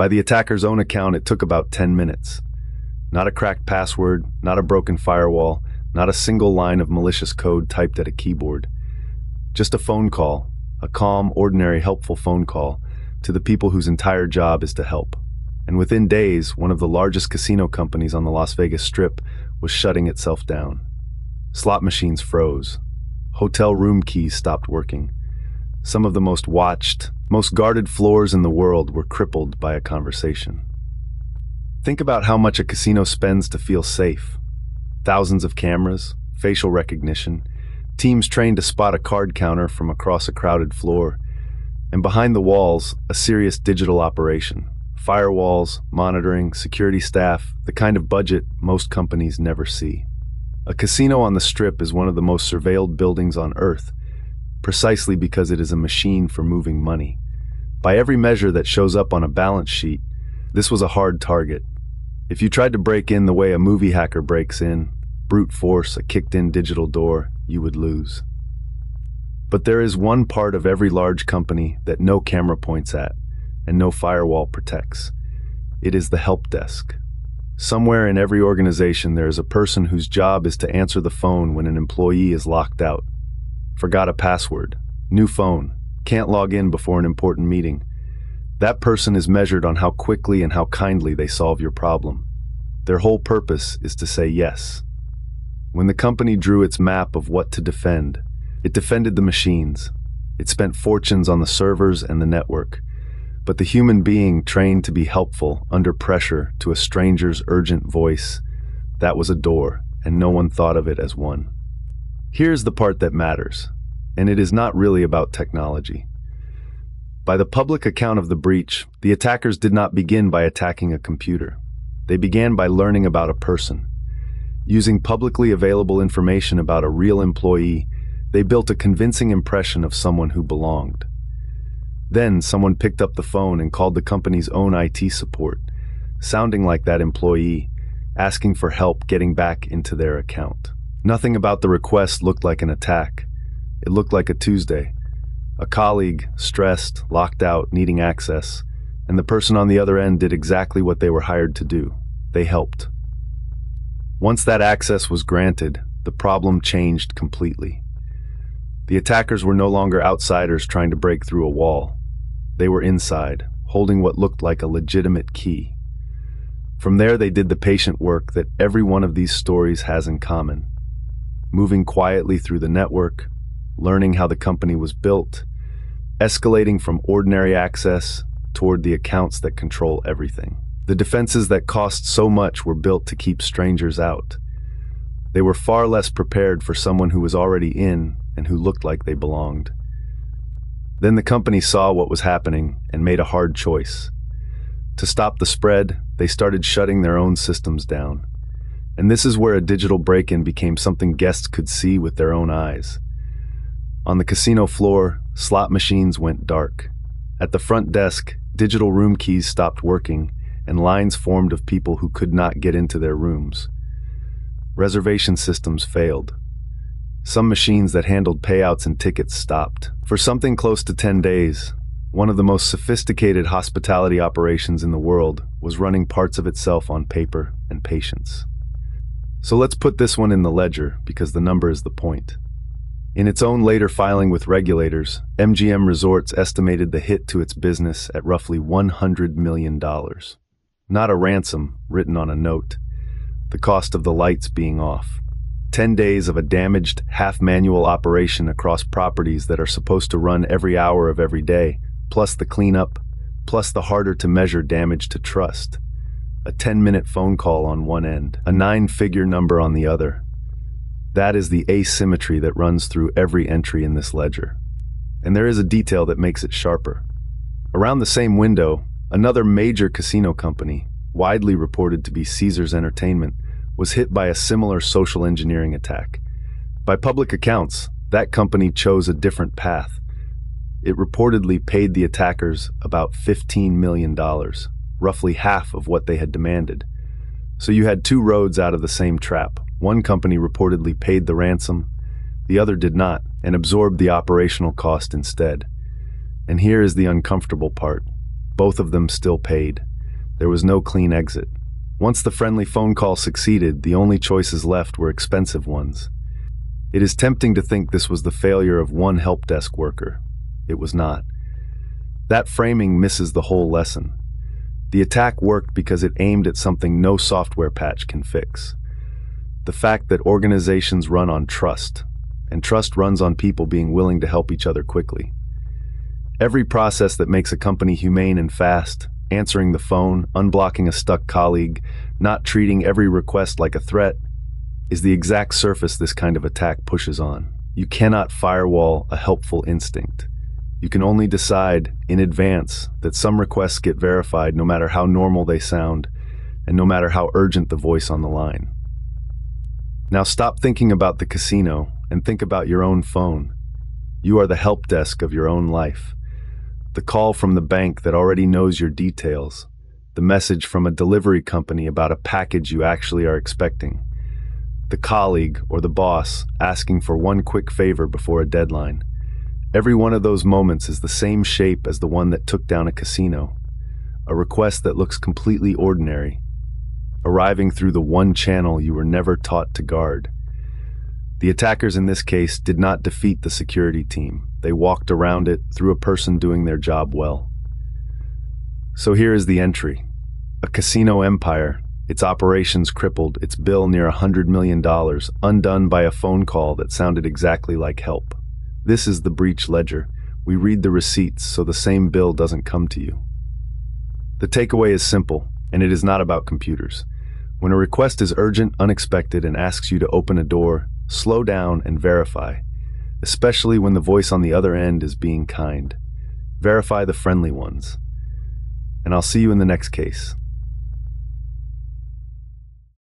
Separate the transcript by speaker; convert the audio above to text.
Speaker 1: By the attacker's own account, it took about 10 minutes. Not a cracked password, not a broken firewall, not a single line of malicious code typed at a keyboard. Just a phone call, a calm, ordinary, helpful phone call to the people whose entire job is to help. And within days, one of the largest casino companies on the Las Vegas Strip was shutting itself down. Slot machines froze. Hotel room keys stopped working. Some of the most watched, most guarded floors in the world were crippled by a conversation. Think about how much a casino spends to feel safe. Thousands of cameras, facial recognition, teams trained to spot a card counter from across a crowded floor, and behind the walls, a serious digital operation. Firewalls, monitoring, security staff, the kind of budget most companies never see. A casino on the Strip is one of the most surveilled buildings on Earth, precisely because it is a machine for moving money. By every measure that shows up on a balance sheet, this was a hard target. If you tried to break in the way a movie hacker breaks in, brute force, a kicked-in digital door, you would lose. But there is one part of every large company that no camera points at and no firewall protects. It is the help desk. Somewhere in every organization there is a person whose job is to answer the phone when an employee is locked out. Forgot a password, new phone, can't log in before an important meeting. That person is measured on how quickly and how kindly they solve your problem. Their whole purpose is to say yes. When the company drew its map of what to defend, it defended the machines. It spent fortunes on the servers and the network. But the human being trained to be helpful under pressure to a stranger's urgent voice, that was a door, and no one thought of it as one. Here's the part that matters, and it is not really about technology. By the public account of the breach, the attackers did not begin by attacking a computer. They began by learning about a person. Using publicly available information about a real employee, they built a convincing impression of someone who belonged. Then someone picked up the phone and called the company's own IT support, sounding like that employee, asking for help getting back into their account. Nothing about the request looked like an attack. It looked like a Tuesday. A colleague, stressed, locked out, needing access, and the person on the other end did exactly what they were hired to do. They helped. Once that access was granted, the problem changed completely. The attackers were no longer outsiders trying to break through a wall. They were inside, holding what looked like a legitimate key. From there, they did the patient work that every one of these stories has in common. Moving quietly through the network, learning how the company was built, escalating from ordinary access toward the accounts that control everything. The defenses that cost so much were built to keep strangers out. They were far less prepared for someone who was already in and who looked like they belonged. Then the company saw what was happening and made a hard choice. To stop the spread, they started shutting their own systems down. And this is where a digital break-in became something guests could see with their own eyes. On the casino floor, slot machines went dark. At the front desk, digital room keys stopped working, and lines formed of people who could not get into their rooms. Reservation systems failed. Some machines that handled payouts and tickets stopped. For something close to 10 days, one of the most sophisticated hospitality operations in the world was running parts of itself on paper and patience. So let's put this one in the ledger, because the number is the point. In its own later filing with regulators, MGM Resorts estimated the hit to its business at roughly $100 million. Not a ransom written on a note. The cost of the lights being off. 10 days of a damaged, half-manual operation across properties that are supposed to run every hour of every day, plus the cleanup, plus the harder-to-measure damage to trust. A 10-minute phone call on one end, a 9-figure number on the other. That is the asymmetry that runs through every entry in this ledger. And there is a detail that makes it sharper. Around the same window, another major casino company, widely reported to be Caesars Entertainment, was hit by a similar social engineering attack. By public accounts, that company chose a different path. It reportedly paid the attackers about $15 million, roughly half of what they had demanded. So you had two roads out of the same trap. One company reportedly paid the ransom, the other did not, and absorbed the operational cost instead. And here is the uncomfortable part. Both of them still paid. There was no clean exit. Once the friendly phone call succeeded, the only choices left were expensive ones. It is tempting to think this was the failure of one help desk worker. It was not. That framing misses the whole lesson. The attack worked because it aimed at something no software patch can fix. The fact that organizations run on trust, and trust runs on people being willing to help each other quickly. Every process that makes a company humane and fast, answering the phone, unblocking a stuck colleague, not treating every request like a threat, is the exact surface this kind of attack pushes on. You cannot firewall a helpful instinct. You can only decide in advance that some requests get verified no matter how normal they sound, and no matter how urgent the voice on the line. Now stop thinking about the casino and think about your own phone. You are the help desk of your own life. The call from the bank that already knows your details. The message from a delivery company about a package you actually are expecting. The colleague or the boss asking for one quick favor before a deadline. Every one of those moments is the same shape as the one that took down a casino. A request that looks completely ordinary, arriving through the one channel you were never taught to guard. The attackers in this case did not defeat the security team. They walked around it through a person doing their job well. So here is the entry. A casino empire, its operations crippled, its bill near $100 million, undone by a phone call that sounded exactly like help. This is the breach ledger. We read the receipts so the same bill doesn't come to you. The takeaway is simple, and it is not about computers. When a request is urgent, unexpected, and asks you to open a door, slow down and verify, especially when the voice on the other end is being kind. Verify the friendly ones. And I'll see you in the next case.